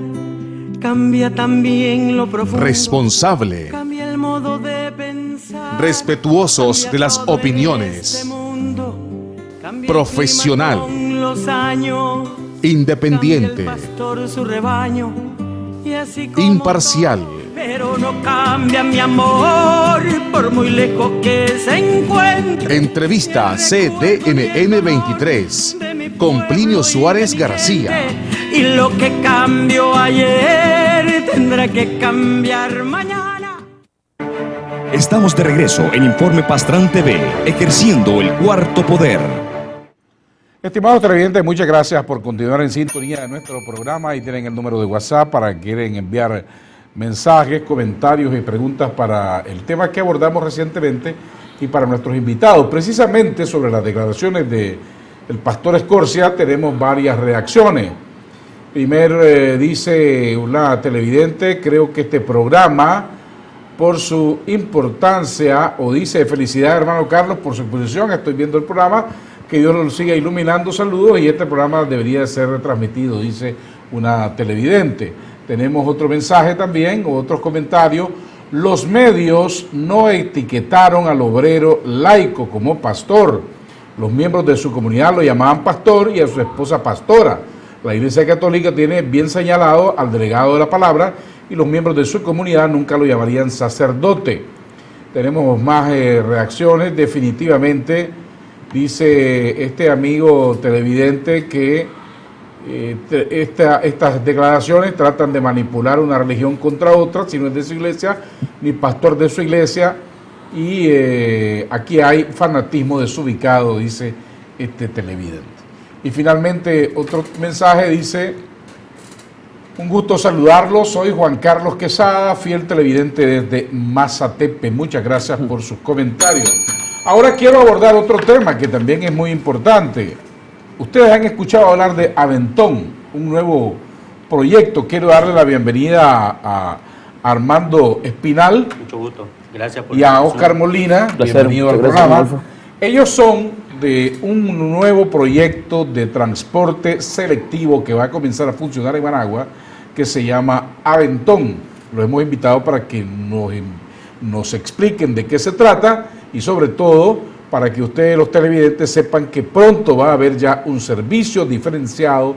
cambia también lo profundo. Responsable. Cambia el modo de pensar. Respetuosos de las opiniones. Cambia Profesional. el clima con los años. Independiente. Cambia el pastor su rebaño, y así como Imparcial. todo, Pero no cambia mi amor por muy lejos que se encuentre. Entrevista CDNN 23 con Plinio Suárez García. Y lo que cambió ayer tendrá que cambiar mañana. Estamos de regreso en Informe Pastrán TV, ejerciendo el cuarto poder. Estimados televidentes, muchas gracias por continuar en sintonía de nuestro programa. Y tienen el número de WhatsApp para que quieren enviar mensajes, comentarios y preguntas para el tema que abordamos recientemente y para nuestros invitados. Precisamente sobre las declaraciones del pastor Escorcia tenemos varias reacciones. Primero dice una televidente: creo que este programa, por su importancia, o dice: felicidades hermano Carlos por su exposición, estoy viendo el programa, que Dios lo siga iluminando, saludos, y este programa debería ser retransmitido, dice una televidente. Tenemos otro mensaje también, otros comentarios: los medios no etiquetaron al obrero laico como pastor, los miembros de su comunidad lo llamaban pastor y a su esposa pastora. La Iglesia Católica tiene bien señalado al delegado de la palabra y los miembros de su comunidad nunca lo llamarían sacerdote. Tenemos más reacciones. Definitivamente dice este amigo televidente que estas declaraciones tratan de manipular una religión contra otra, si no es de su iglesia, ni pastor de su iglesia, y aquí hay fanatismo desubicado, dice este televidente. Y finalmente otro mensaje dice: un gusto saludarlos, soy Juan Carlos Quesada, fiel televidente desde Mazatepe. Muchas gracias por sus comentarios. Ahora quiero abordar otro tema que también es muy importante. Ustedes han escuchado hablar de Aventón, un nuevo proyecto. Quiero darle la bienvenida a Armando Espinal. Mucho gusto, gracias por y a Oscar Molina, bienvenido al programa. Ellos son de un nuevo proyecto de transporte selectivo que va a comenzar a funcionar en Managua, que se llama Aventón. Los hemos invitado para que nos expliquen de qué se trata y sobre todo para que ustedes, los televidentes, sepan que pronto va a haber ya un servicio diferenciado.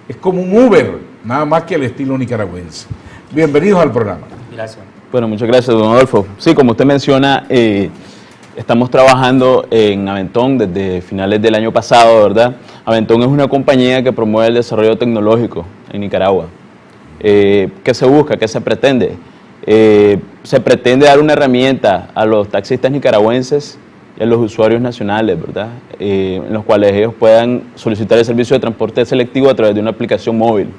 Es como un Uber, nada más que al estilo nicaragüense. Bienvenidos al programa. Gracias. Bueno, muchas gracias, don Adolfo. Sí, como usted menciona, estamos trabajando en Aventón desde finales del año pasado, ¿verdad? Aventón es una compañía que promueve el desarrollo tecnológico en Nicaragua. ¿Qué se busca? ¿Qué se pretende? Se pretende dar una herramienta a los taxistas nicaragüenses y a los usuarios nacionales, ¿verdad? En los cuales ellos puedan solicitar el servicio de transporte selectivo a través de una aplicación móvil.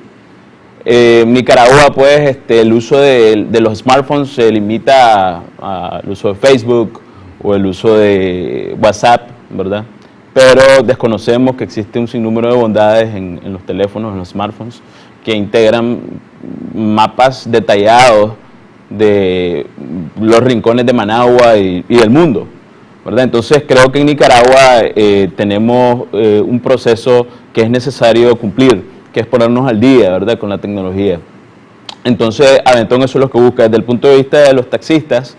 En Nicaragua, pues, el uso de los smartphones se limita al uso de Facebook o el uso de WhatsApp, ¿verdad? Pero desconocemos que existe un sinnúmero de bondades en los teléfonos, en los smartphones, que integran mapas detallados de los rincones de Managua y del mundo, ¿verdad? Entonces creo que en Nicaragua tenemos un proceso que es necesario cumplir, que es ponernos al día, ¿verdad?, con la tecnología. Entonces Aventón eso es lo que busca. Desde el punto de vista de los taxistas,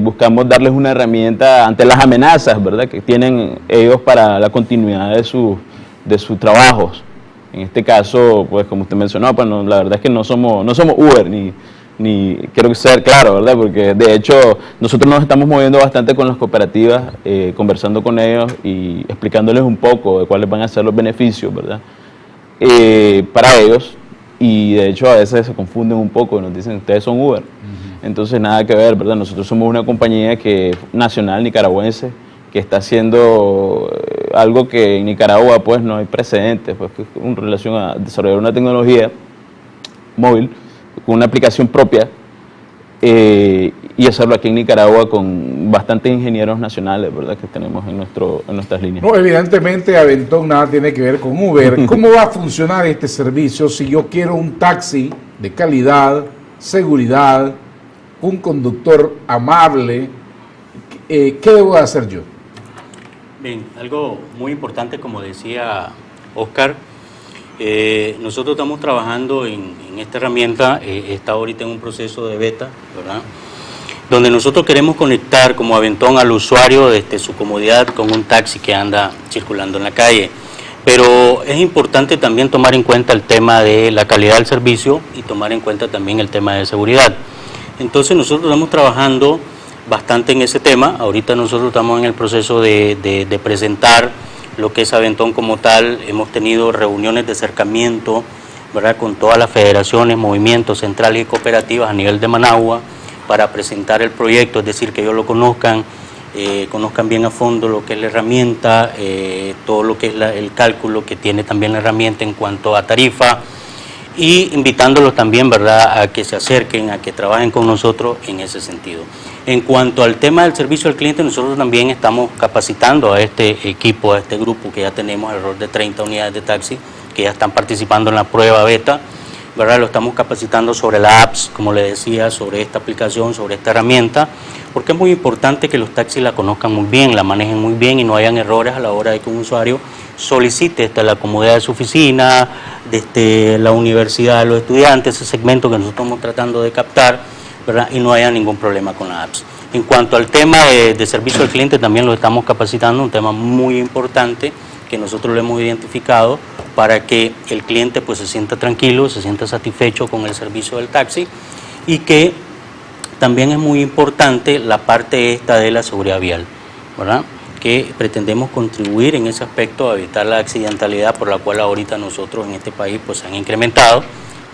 buscamos darles una herramienta ante las amenazas, ¿verdad?, que tienen ellos para la continuidad de sus trabajos. En este caso, pues como usted mencionó, pues no, la verdad es que no somos Uber, ni quiero ser claro, ¿verdad?, porque de hecho nosotros nos estamos moviendo bastante con las cooperativas, conversando con ellos y explicándoles un poco de cuáles van a ser los beneficios, ¿verdad?, para ellos. Y de hecho a veces se confunden un poco, nos dicen, ustedes son Uber. Entonces nada que ver, ¿verdad? Nosotros somos una compañía nacional nicaragüense que está haciendo algo que en Nicaragua pues no hay precedentes, pues, en relación a desarrollar una tecnología móvil con una aplicación propia y hacerlo aquí en Nicaragua con bastantes ingenieros nacionales, ¿verdad?, que tenemos en nuestras líneas. No, evidentemente Aventón nada tiene que ver con Uber. ¿Cómo va a funcionar este servicio si yo quiero un taxi de calidad, seguridad, un conductor amable? ¿Qué debo hacer yo? Bien, algo muy importante, como decía Oscar, nosotros estamos trabajando en esta herramienta, está ahorita en un proceso de beta, ¿verdad?, donde nosotros queremos conectar como Aventón al usuario desde su comodidad con un taxi que anda circulando en la calle. Pero es importante también tomar en cuenta el tema de la calidad del servicio y tomar en cuenta también el tema de seguridad. Entonces nosotros estamos trabajando bastante en ese tema. Ahorita nosotros estamos en el proceso de presentar lo que es Aventón como tal. Hemos tenido reuniones de acercamiento, ¿verdad?, con todas las federaciones, movimientos centrales y cooperativas a nivel de Managua para presentar el proyecto, es decir, que ellos lo conozcan, conozcan bien a fondo lo que es la herramienta, todo lo que es el cálculo que tiene también la herramienta en cuanto a tarifa, y invitándolos también, ¿verdad?, a que se acerquen, a que trabajen con nosotros en ese sentido. En cuanto al tema del servicio al cliente, nosotros también estamos capacitando a este equipo, a este grupo que ya tenemos alrededor de 30 unidades de taxi, que ya están participando en la prueba beta, ¿verdad? Lo estamos capacitando sobre la apps, como le decía, sobre esta aplicación, sobre esta herramienta, porque es muy importante que los taxis la conozcan muy bien, la manejen muy bien y no hayan errores a la hora de que un usuario solicite la comodidad de su oficina, desde la universidad de los estudiantes, ese segmento que nosotros estamos tratando de captar, ¿verdad?, y no haya ningún problema con las apps. En cuanto al tema de servicio al cliente, también lo estamos capacitando, un tema muy importante que nosotros lo hemos identificado para que el cliente pues se sienta tranquilo, se sienta satisfecho con el servicio del taxi, y que también es muy importante la parte esta de la seguridad vial, ¿verdad?, que pretendemos contribuir en ese aspecto a evitar la accidentalidad por la cual ahorita nosotros en este país pues se han incrementado,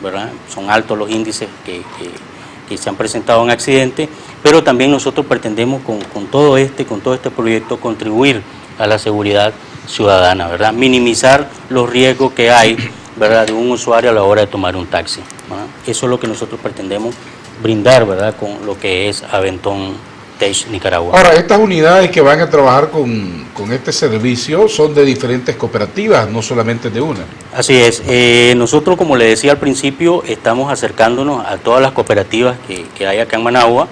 ¿verdad? Son altos los índices que se han presentado en accidentes, pero también nosotros pretendemos con todo este proyecto contribuir a la seguridad ciudadana, ¿verdad? Minimizar los riesgos que hay, ¿verdad?, de un usuario a la hora de tomar un taxi, ¿verdad? Eso es lo que nosotros pretendemos brindar, ¿verdad?, con lo que es Aventón Tech Nicaragua. Ahora, estas unidades que van a trabajar con este servicio son de diferentes cooperativas, no solamente de una. Así es. Nosotros, como le decía al principio, estamos acercándonos a todas las cooperativas que hay acá en Managua.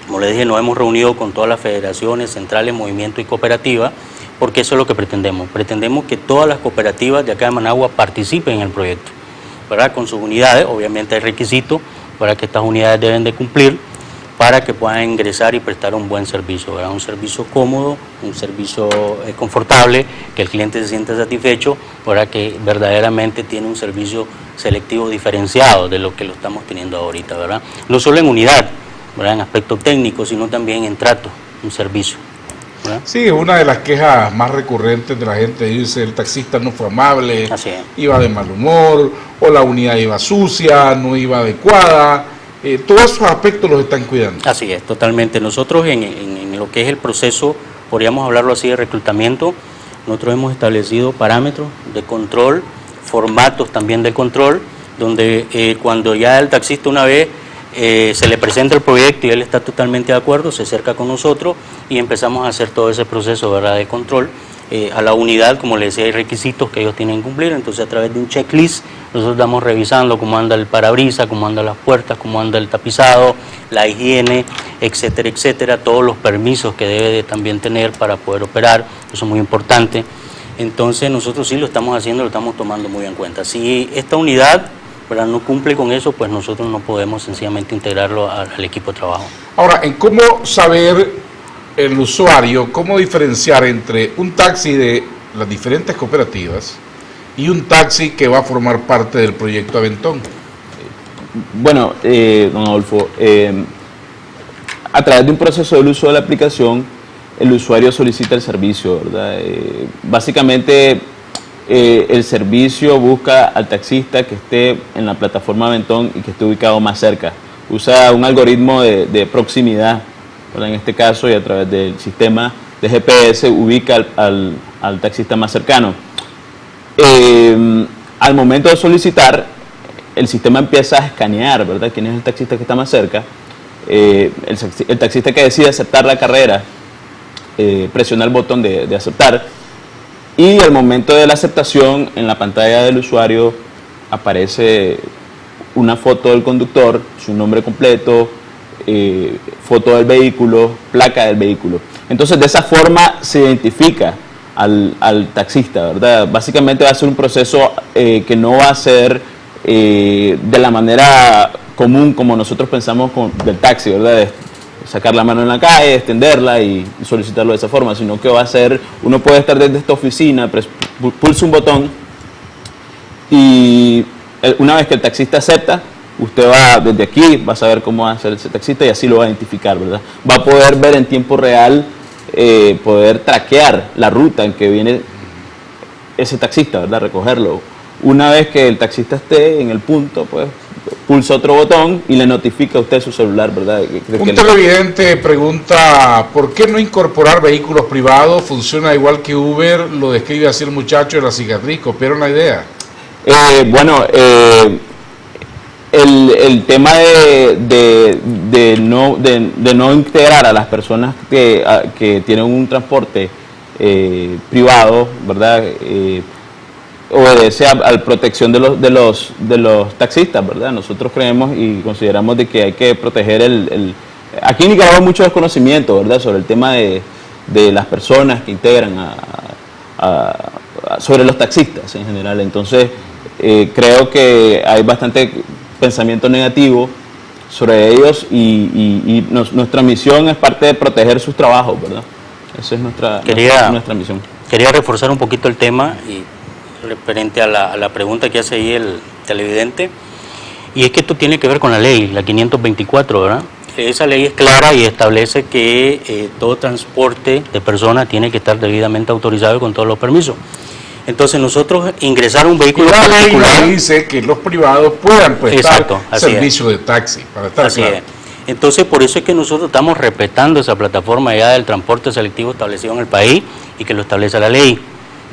Como le dije, nos hemos reunido con todas las federaciones, centrales, movimientos y cooperativas, porque eso es lo que pretendemos. Pretendemos que todas las cooperativas de acá de Managua participen en el proyecto, ¿verdad?, con sus unidades. Obviamente hay requisitos para que estas unidades deben de cumplir para que puedan ingresar y prestar un buen servicio, ¿verdad?, un servicio cómodo, un servicio confortable, que el cliente se sienta satisfecho, ¿verdad?, que verdaderamente tiene un servicio selectivo diferenciado de lo que lo estamos teniendo ahorita, ¿verdad?, no solo en unidad, ¿verdad?, en aspecto técnico, sino también en trato, un servicio, ¿verdad? Sí, una de las quejas más recurrentes de la gente dice: el taxista no fue amable, iba de mal humor, o la unidad iba sucia, no iba adecuada. Todos esos aspectos los están cuidando. Así es, totalmente. Nosotros en lo que es el proceso, podríamos hablarlo así, de reclutamiento, nosotros hemos establecido parámetros de control, formatos también de control, donde cuando ya el taxista una vez se le presenta el proyecto y él está totalmente de acuerdo, se acerca con nosotros y empezamos a hacer todo ese proceso, ¿verdad?, de control. A la unidad, como les decía, hay requisitos que ellos tienen que cumplir, entonces a través de un checklist nosotros estamos revisando cómo anda el parabrisas, cómo andan las puertas, cómo anda el tapizado, la higiene, etcétera, etcétera, todos los permisos que debe de también tener para poder operar, eso es muy importante. Entonces nosotros sí lo estamos haciendo, lo estamos tomando muy en cuenta. Si esta unidad, ¿verdad?, no cumple con eso, pues nosotros no podemos sencillamente integrarlo al equipo de trabajo. Ahora, en cómo saber el usuario, cómo diferenciar entre un taxi de las diferentes cooperativas y un taxi que va a formar parte del proyecto Aventón. Bueno, don Adolfo, a través de un proceso del uso de la aplicación, el usuario solicita el servicio, ¿verdad? Básicamente, el servicio busca al taxista que esté en la plataforma Aventón y que esté ubicado más cerca. Usa un algoritmo de proximidad, ¿verdad?, en este caso, y a través del sistema de GPS ubica al taxista más cercano. Al momento de solicitar, el sistema empieza a escanear, ¿verdad?, quién es el taxista que está más cerca. El taxista que decide aceptar la carrera presiona el botón de aceptar, y al momento de la aceptación, en la pantalla del usuario aparece una foto del conductor, su nombre completo, foto del vehículo, placa del vehículo. Entonces, de esa forma se identifica al taxista, ¿verdad? Básicamente va a ser un proceso que no va a ser de la manera común como nosotros pensamos del taxi, ¿verdad? De sacar la mano en la calle, extenderla y solicitarlo de esa forma, sino que va a ser, uno puede estar desde esta oficina, pulsa un botón y una vez que el taxista acepta, usted va desde aquí, va a saber cómo va a ser ese taxista y así lo va a identificar, ¿verdad? Va a poder ver en tiempo real, poder traquear la ruta en que viene ese taxista, ¿verdad? Recogerlo. Una vez que el taxista esté en el punto, pues pulsa otro botón y le notifica a usted su celular, ¿verdad? Un televidente pregunta, ¿por qué no incorporar vehículos privados? Funciona igual que Uber, lo describe así el muchacho de la cicatriz, copiaron la idea. El tema de no integrar a las personas que tienen un transporte privado, ¿verdad? Obedece a la protección de los taxistas, ¿verdad? Nosotros creemos y consideramos de que hay que proteger aquí en Nicaragua hay mucho desconocimiento, ¿verdad? Sobre el tema de las personas que integran sobre los taxistas en general. Entonces, creo que hay bastante pensamiento negativo sobre ellos y nuestra misión es parte de proteger sus trabajos, ¿verdad? Esa es nuestra misión. Quería reforzar un poquito el tema y referente a la pregunta que hace ahí el televidente, y es que esto tiene que ver con la ley, la 524, ¿verdad? Esa ley es clara y establece que todo transporte de personas tiene que estar debidamente autorizado y con todos los permisos. Entonces nosotros ingresar a un vehículo particular... La ley dice que los privados puedan prestar servicio de taxi, para estar claro. Entonces por eso es que nosotros estamos respetando esa plataforma ya del transporte selectivo establecido en el país y que lo establece la ley,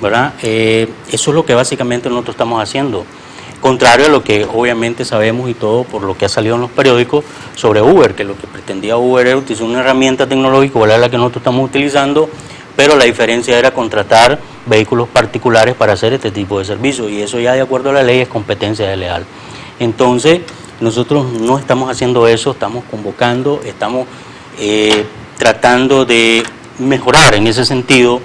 ¿verdad? Eso es lo que básicamente nosotros estamos haciendo, contrario a lo que obviamente sabemos y todo por lo que ha salido en los periódicos sobre Uber, que lo que pretendía Uber era utilizar una herramienta tecnológica, igual a la que nosotros estamos utilizando, pero la diferencia era contratar vehículos particulares para hacer este tipo de servicios, y eso ya de acuerdo a la ley es competencia desleal. Entonces nosotros no estamos haciendo eso, estamos convocando, estamos tratando de mejorar en ese sentido,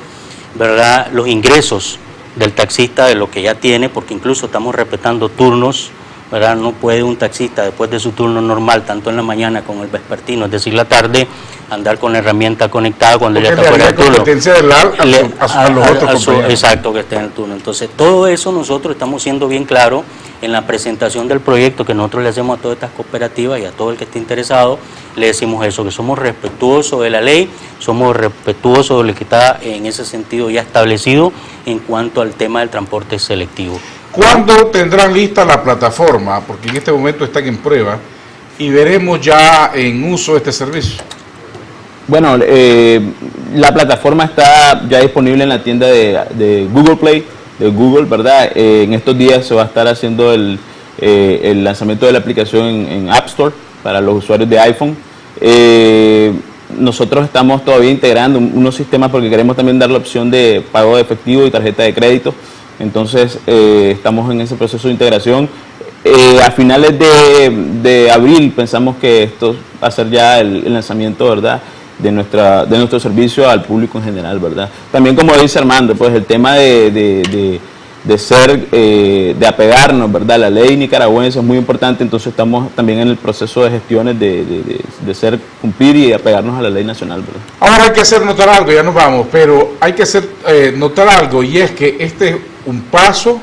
¿verdad?, los ingresos del taxista de lo que ya tiene, porque incluso estamos respetando turnos, ¿verdad? No puede un taxista después de su turno normal, tanto en la mañana como el vespertino, es decir, la tarde, andar con la herramienta conectada cuando ya está fuera del turno. Competencia de los otros compañeros. Exacto, que esté en el turno. Entonces, todo eso nosotros estamos siendo bien claros en la presentación del proyecto que nosotros le hacemos a todas estas cooperativas y a todo el que esté interesado, le decimos eso, que somos respetuosos de la ley, somos respetuosos de lo que está en ese sentido ya establecido en cuanto al tema del transporte selectivo. ¿Cuándo tendrán lista la plataforma? Porque en este momento están en prueba y veremos ya en uso este servicio. Bueno, la plataforma está ya disponible en la tienda de Google Play, de Google, ¿verdad? En estos días se va a estar haciendo el lanzamiento de la aplicación en App Store para los usuarios de iPhone. Nosotros estamos todavía integrando unos sistemas porque queremos también dar la opción de pago de efectivo y tarjeta de crédito. Entonces estamos en ese proceso de integración. A finales de abril pensamos que esto va a ser ya el lanzamiento, ¿verdad?, de nuestro servicio al público en general, ¿verdad? También, como dice Armando, pues el tema de apegarnos, ¿verdad?, a la ley nicaragüense es muy importante. Entonces estamos también en el proceso de gestiones de cumplir y apegarnos a la ley nacional, ¿verdad? Ahora hay que hacer notar algo, ya nos vamos, pero hay que hacer notar algo, y es que este es un paso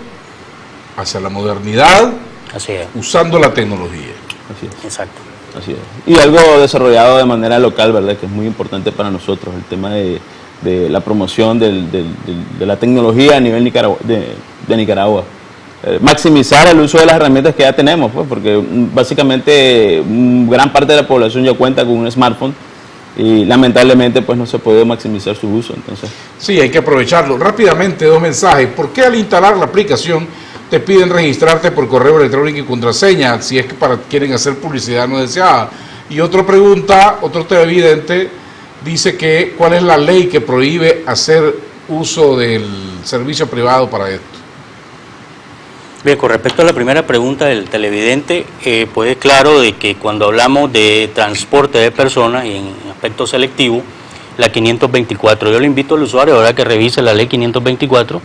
hacia la modernidad, así es, usando la tecnología. Así es. Exacto. Así es. Y algo desarrollado de manera local, ¿verdad?, que es muy importante para nosotros, el tema de la promoción de la tecnología a nivel de Nicaragua. Maximizar el uso de las herramientas que ya tenemos, pues, porque básicamente gran parte de la población ya cuenta con un smartphone y lamentablemente pues no se puede maximizar su uso. Entonces, sí, hay que aprovecharlo. Rápidamente, dos mensajes. ¿Por qué al instalar la aplicación te piden registrarte por correo electrónico y contraseña si es que quieren hacer publicidad no deseada? Y otra pregunta, otro televidente dice que ¿cuál es la ley que prohíbe hacer uso del servicio privado para esto? Bien, con respecto a la primera pregunta del televidente, pues es claro de que cuando hablamos de transporte de personas y en aspecto selectivo, la 524, yo le invito al usuario ahora que revise la ley 524,